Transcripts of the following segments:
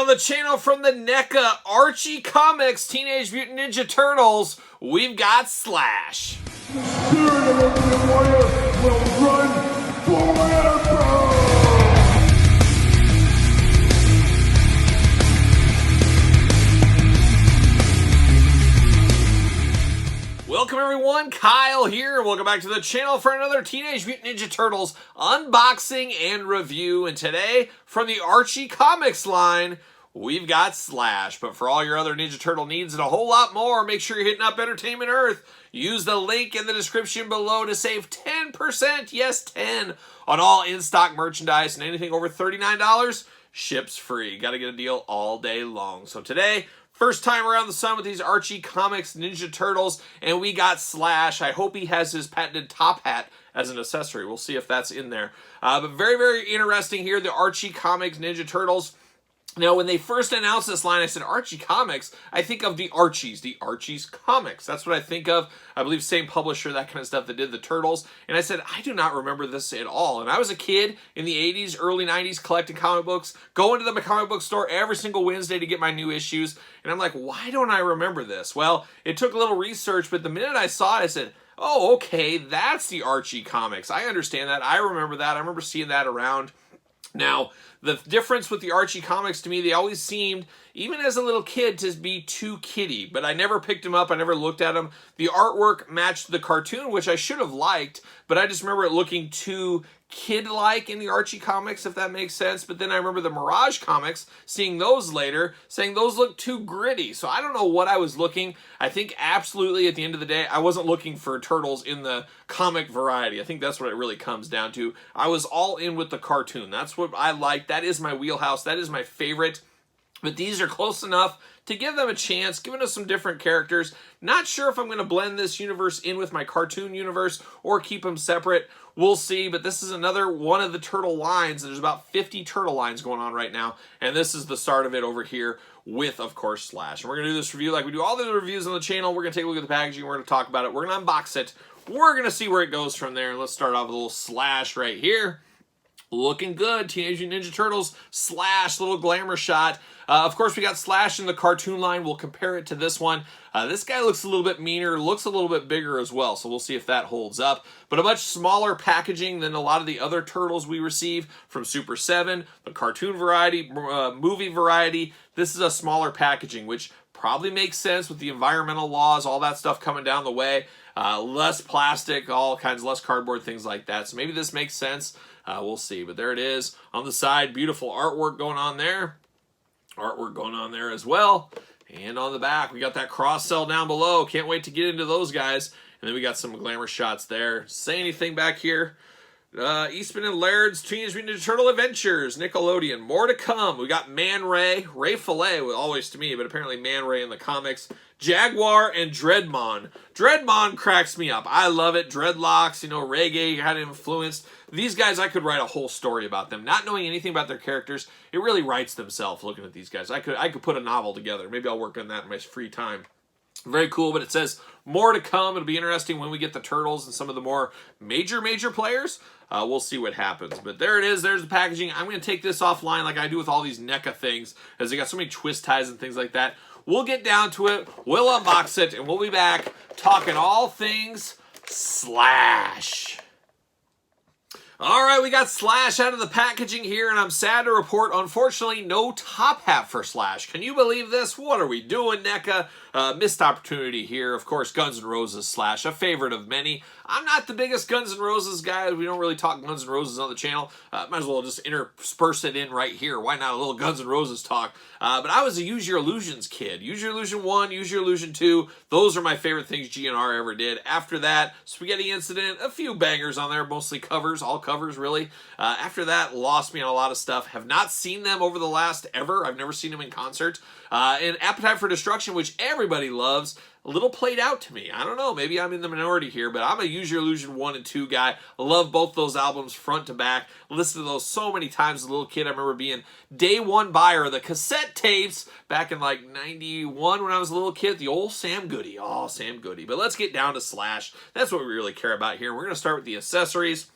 on the channel from the NECA Archie Comics Teenage Mutant Ninja Turtles, we've got Slash. The spirit of Ultimate Warrior will run forever! Welcome everyone, Kyle here, and welcome back to the channel for another Teenage Mutant Ninja Turtles unboxing and review. And today, from the Archie Comics line, we've got Slash. But for all your other Ninja Turtle needs and a whole lot more, make sure you're hitting up Entertainment Earth. Use the link in the description below to save 10%, yes 10, on all in-stock merchandise, and anything over $39 ships free. Gotta get a deal all day long. So today, first time around the sun with these Archie Comics Ninja Turtles, and we got Slash. I hope he has his patented top hat as an accessory. We'll see if that's in there. But very, very interesting here, the Archie Comics Ninja Turtles. Now, when they first announced this line, I said, Archie Comics? I think of the Archie's Comics. That's what I think of. I believe same publisher, that kind of stuff that did the Turtles. And I said, I do not remember this at all. And I was a kid in the 80s, early 90s, collecting comic books, going to the comic book store every single Wednesday to get my new issues. And I'm like, why don't I remember this? Well, it took a little research, but the minute I saw it, I said, oh, okay, that's the Archie Comics. I understand that. I remember that. I remember seeing that around. Now, the difference with the Archie Comics to me, they always seemed, even as a little kid, to be too kiddie. But I never picked them up. I never looked at them. The artwork matched the cartoon, which I should have liked, but I just remember it looking too kid-like in the Archie Comics, if that makes sense. But then I remember the Mirage Comics, seeing those later, saying those look too gritty. So I don't know what I was looking. I think absolutely at the end of the day, I wasn't looking for Turtles in the comic variety. I think that's what it really comes down to. I was all in with the cartoon. That's what I liked. That is my wheelhouse. That is my favorite. But these are close enough to give them a chance, giving us some different characters. Not sure if I'm going to blend this universe in with my cartoon universe or keep them separate. We'll see, but this is another one of the turtle lines. There's about 50 turtle lines going on right now, and this is the start of it over here with, of course, Slash. And we're going to do this review like we do all the reviews on the channel. We're going to take a look at the packaging. We're going to talk about it. We're going to unbox it. We're going to see where it goes from there. And let's start off with a little Slash right here. Looking good. Teenage Mutant Ninja Turtles, Slash, little glamour shot. Of course, we got Slash in the cartoon line. We'll compare it to this one. This guy looks a little bit meaner, looks a little bit bigger as well, so we'll see if that holds up. But a much smaller packaging than a lot of the other Turtles we receive from Super 7, the cartoon variety, movie variety. This is a smaller packaging, which probably makes sense with the environmental laws, all that stuff coming down the way. Less plastic, all kinds, less cardboard, things like that. So maybe this makes sense. We'll see. But there it is. On the side, beautiful artwork going on there. Artwork going on there as well. And on the back, we got that cross-sell down below. Can't wait to get into those guys. And then we got some glamour shots there. Say anything back here. Eastman and Laird's Teenage Mutant Ninja Turtle Adventures, Nickelodeon. More to come. We got Man Ray. Ray Fillet, always to me, but apparently Man Ray in the comics. Jaguar and Dreadmon. Dreadmon cracks me up. I love it. Dreadlocks, you know, reggae kind of influenced. These guys, I could write a whole story about them. Not knowing anything about their characters, it really writes themselves looking at these guys. I could put a novel together. Maybe I'll work on that in my free time. Very cool, but it says more to come. It'll be interesting when we get the Turtles and some of the more major players. We'll see what happens. But there it is. There's the packaging. I'm going to take this offline like I do with all these NECA things, as they got so many twist ties and things like that. We'll get down to it. We'll unbox it, and we'll be back talking all things Slash. All right, we got Slash out of the packaging here, and I'm sad to report, unfortunately, no top hat for Slash. Can you believe this? What are we doing, NECA? Missed opportunity here. Of course, Guns N' Roses Slash, a favorite of many. I'm not the biggest Guns N' Roses guy. We don't really talk Guns N' Roses on the channel. Might as well just intersperse it in right here. Why not a little Guns N' Roses talk? But I was a Use Your Illusions kid. Use Your Illusion 1, Use Your Illusion 2. Those are my favorite things GNR ever did. After that, Spaghetti Incident, a few bangers on there, mostly covers, all covers really. After that, lost me on a lot of stuff. Have not seen them over the last ever. I've never seen them in concert. And Appetite for Destruction, which everybody loves, a little played out to me. I don't know, maybe I'm in the minority here, but I'm a Use Your Illusion 1 and 2 guy. I love both those albums front to back. Listened to those so many times as a little kid. I remember being day one buyer of the cassette tapes back in like 91 when I was a little kid. The old Sam Goody. Oh, Sam Goody. But let's get down to Slash. That's what we really care about here. We're going to start with the accessories.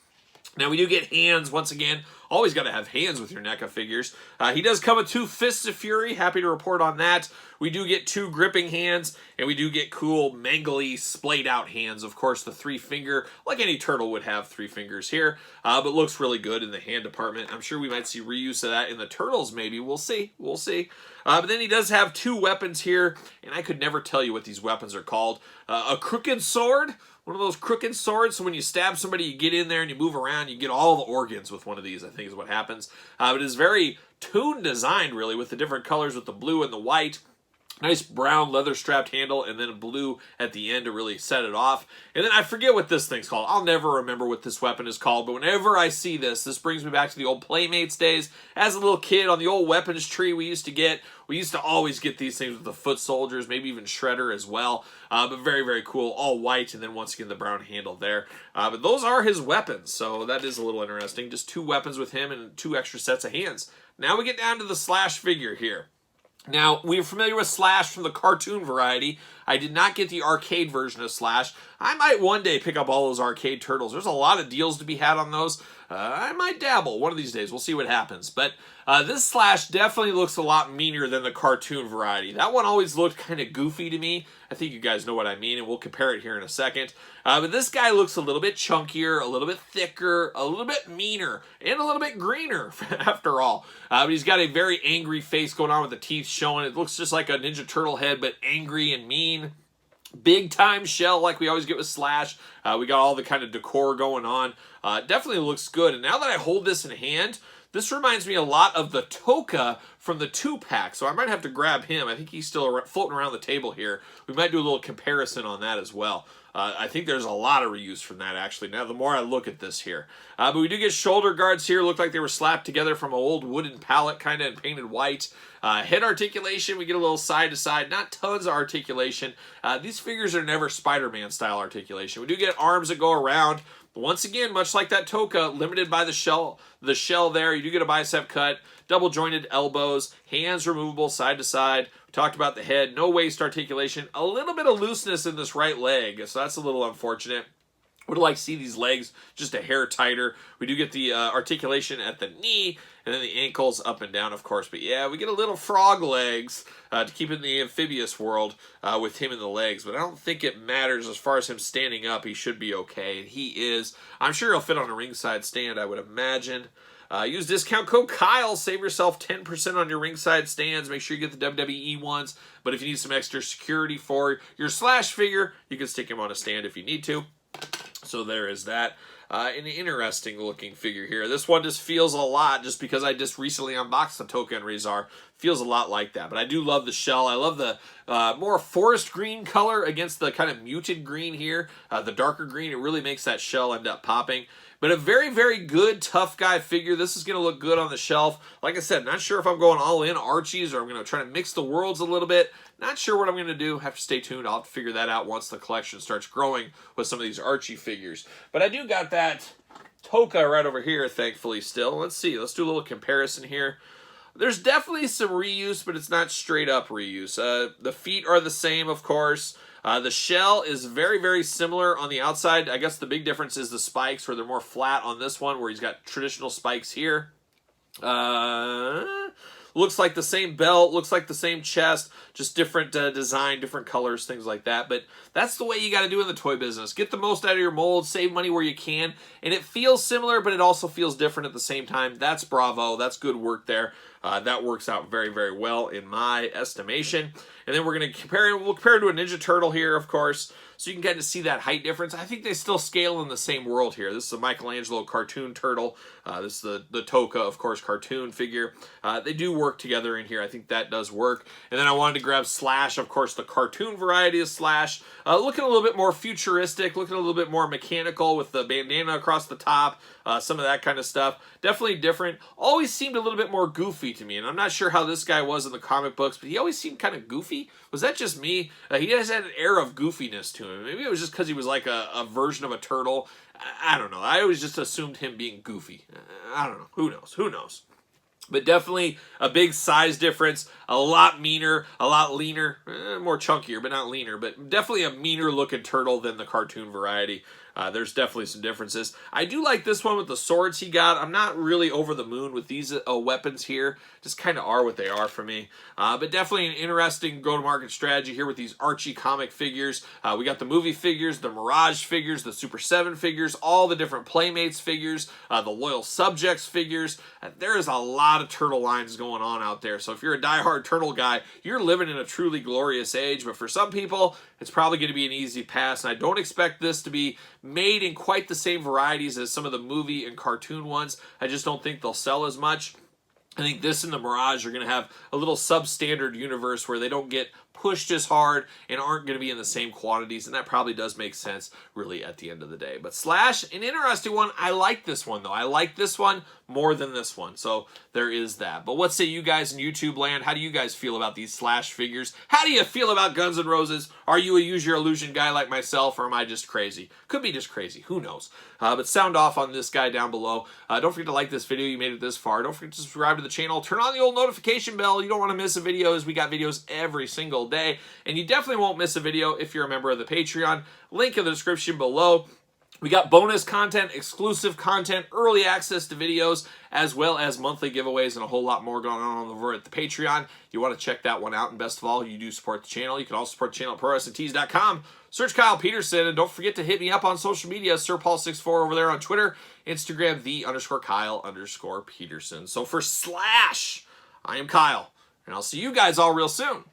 Now, we do get hands, once again, Always got to have hands with your NECA figures. He does come with 2 Fists of Fury. Happy to report on that. We do get 2 gripping hands, and we do get cool, mangly, splayed out hands. Of course, the 3-finger, like any turtle would have 3 fingers here, but looks really good in the hand department. I'm sure we might see reuse of that in the turtles, maybe. We'll see. We'll see. But then he does have 2 weapons here, and I could never tell you what these weapons are called. A crooked sword. One of those crooked swords, so when you stab somebody, you get in there and you move around, you get all the organs with one of these, I think is what happens. It is very toon designed, really, with the different colors, with the blue and the white. Nice brown leather-strapped handle, and then a blue at the end to really set it off. And then I forget what this thing's called. I'll never remember what this weapon is called, but whenever I see this, this brings me back to the old Playmates days. As a little kid, on the old weapons tree we used to always get these things with the foot soldiers, maybe even Shredder as well. But very, very cool. All white, and then once again the brown handle there. But those are his weapons, so that is a little interesting. Just 2 weapons with him and 2 extra sets of hands. Now we get down to the Slash figure here. Now, we're familiar with Slash from the cartoon variety. I did not get the arcade version of Slash. I might one day pick up all those arcade turtles. There's a lot of deals to be had on those. I might dabble one of these days. We'll see what happens. But this Slash definitely looks a lot meaner than the cartoon variety. That one always looked kind of goofy to me. I think you guys know what I mean, and we'll compare it here in a second. But this guy looks a little bit chunkier, a little bit thicker, a little bit meaner, and a little bit greener, after all. But he's got a very angry face going on with the teeth showing. It looks just like a Ninja Turtle head, but angry and mean. Big time shell like we always get with Slash. We got all the kind of decor going on. Definitely looks good. And now that I hold this in hand, this reminds me a lot of the Toka from the 2-pack, so I might have to grab him. I think he's still floating around the table here. We might do a little comparison on that as well. I think there's a lot of reuse from that, actually, now the more I look at this here. But we do get shoulder guards here. Look like they were slapped together from an old wooden pallet, kind of, and painted white. Head articulation, we get a little side-to-side. Not tons of articulation. These figures are never Spider-Man style articulation. We do get arms that go around. Once again, much like that Toka, limited by the shell there. You do get a bicep cut, double jointed elbows, hands removable side to side. We talked about the head, no waist articulation, a little bit of looseness in this right leg, so that's a little unfortunate. Would like to see these legs just a hair tighter. We do get the articulation at the knee, and then the ankles up and down, of course. But yeah, we get a little frog legs to keep in the amphibious world with him in the legs. But I don't think it matters as far as him standing up. He should be okay, and he is. I'm sure he'll fit on a ringside stand, I would imagine. Use discount code Kyle. Save yourself 10% on your ringside stands. Make sure you get the WWE ones. But if you need some extra security for your Slash figure, you can stick him on a stand if you need to. So there is that. An interesting looking figure here. This one just feels a lot, just because I just recently unboxed the Toka and Rezar. Feels a lot like that. But I do love the shell. I love the more forest green color against the kind of muted green here. The darker green, it really makes that shell end up popping. But a very, very good tough guy figure. This is going to look good on the shelf. Like I said, not sure if I'm going all in Archies or I'm going to try to mix the worlds a little bit. Not sure what I'm going to do. Have to stay tuned. I'll have to figure that out once the collection starts growing with some of these Archie figures. But I do got that Toka right over here, thankfully, still. Let's see. Let's do a little comparison here. There's definitely some reuse, but it's not straight up reuse. The feet are the same, of course. The shell is very, very similar on the outside. I guess the big difference is the spikes, where they're more flat on this one, where he's got traditional spikes here. Looks like the same belt, looks like the same chest, just different design, different colors, things like that. But that's the way you got to do in the toy business. Get the most out of your mold, save money where you can, and it feels similar, but it also feels different at the same time. That's bravo. That's good work there. That works out very, very well in my estimation. And then we're going to compare it. We'll compare it to a Ninja Turtle here, of course, so you can kind of see that height difference. I think they still scale in the same world here. This is a Michelangelo cartoon turtle. This is the Toka, of course, cartoon figure. They do work together in here. I think that does work. And then I wanted to grab Slash, of course, the cartoon variety of Slash. Looking a little bit more futuristic, looking a little bit more mechanical with the bandana across the top, some of that kind of stuff. Definitely different. Always seemed a little bit more goofy to me, and I'm not sure how this guy was in the comic books, but he always seemed kind of goofy. Was that just me? He just had an air of goofiness to him. Maybe it was just because he was like a version of a turtle. I don't know. I always just assumed him being goofy. I don't know. Who knows? Who knows? But definitely a big size difference. a lot meaner, a lot leaner, more chunkier, but not leaner, but definitely a meaner looking turtle than the cartoon variety. There's definitely some differences. I do like this one with the swords he got. I'm not really over the moon with these weapons here. Just kind of are what they are for me. But definitely an interesting go-to-market strategy here with these Archie comic figures. We got the movie figures, the Mirage figures, the Super 7 figures, all the different Playmates figures, the Loyal Subjects figures. There is a lot of turtle lines going on out there. So if you're a diehard turtle guy, you're living in a truly glorious age. But for some people, it's probably going to be an easy pass. And I don't expect this to be made in quite the same varieties as some of the movie and cartoon ones. I just don't think they'll sell as much. I think this and the Mirage are going to have a little substandard universe where they don't get pushed as hard and aren't going to be in the same quantities, and that probably does make sense really at the end of the day. But Slash, an interesting one. I like this one though. I like this one more than this one, so there is that. But what say you guys in YouTube land? How do you guys feel about these Slash figures? How do you feel about Guns N' Roses? Are you a Use Your Illusion guy like myself, or am I just crazy? Could be just crazy, who knows? But sound off on this guy down below. Don't forget to like this video. You made it this far. Don't forget to subscribe to the channel. Turn on the old notification bell. You don't want to miss a video, as we got videos every single day. And you definitely won't miss a video if you're a member of the Patreon. Link in the description below. We got bonus content, exclusive content, early access to videos, as well as monthly giveaways and a whole lot more going on over at the Patreon. You want to check that one out. And best of all, you do support the channel. You can also support the channel at ProWrestlingTees.com. Search Kyle Peterson, and don't forget to hit me up on social media, SirPaul64 over there on Twitter, Instagram, _Kyle_Peterson. So for Slash, I am Kyle, and I'll see you guys all real soon.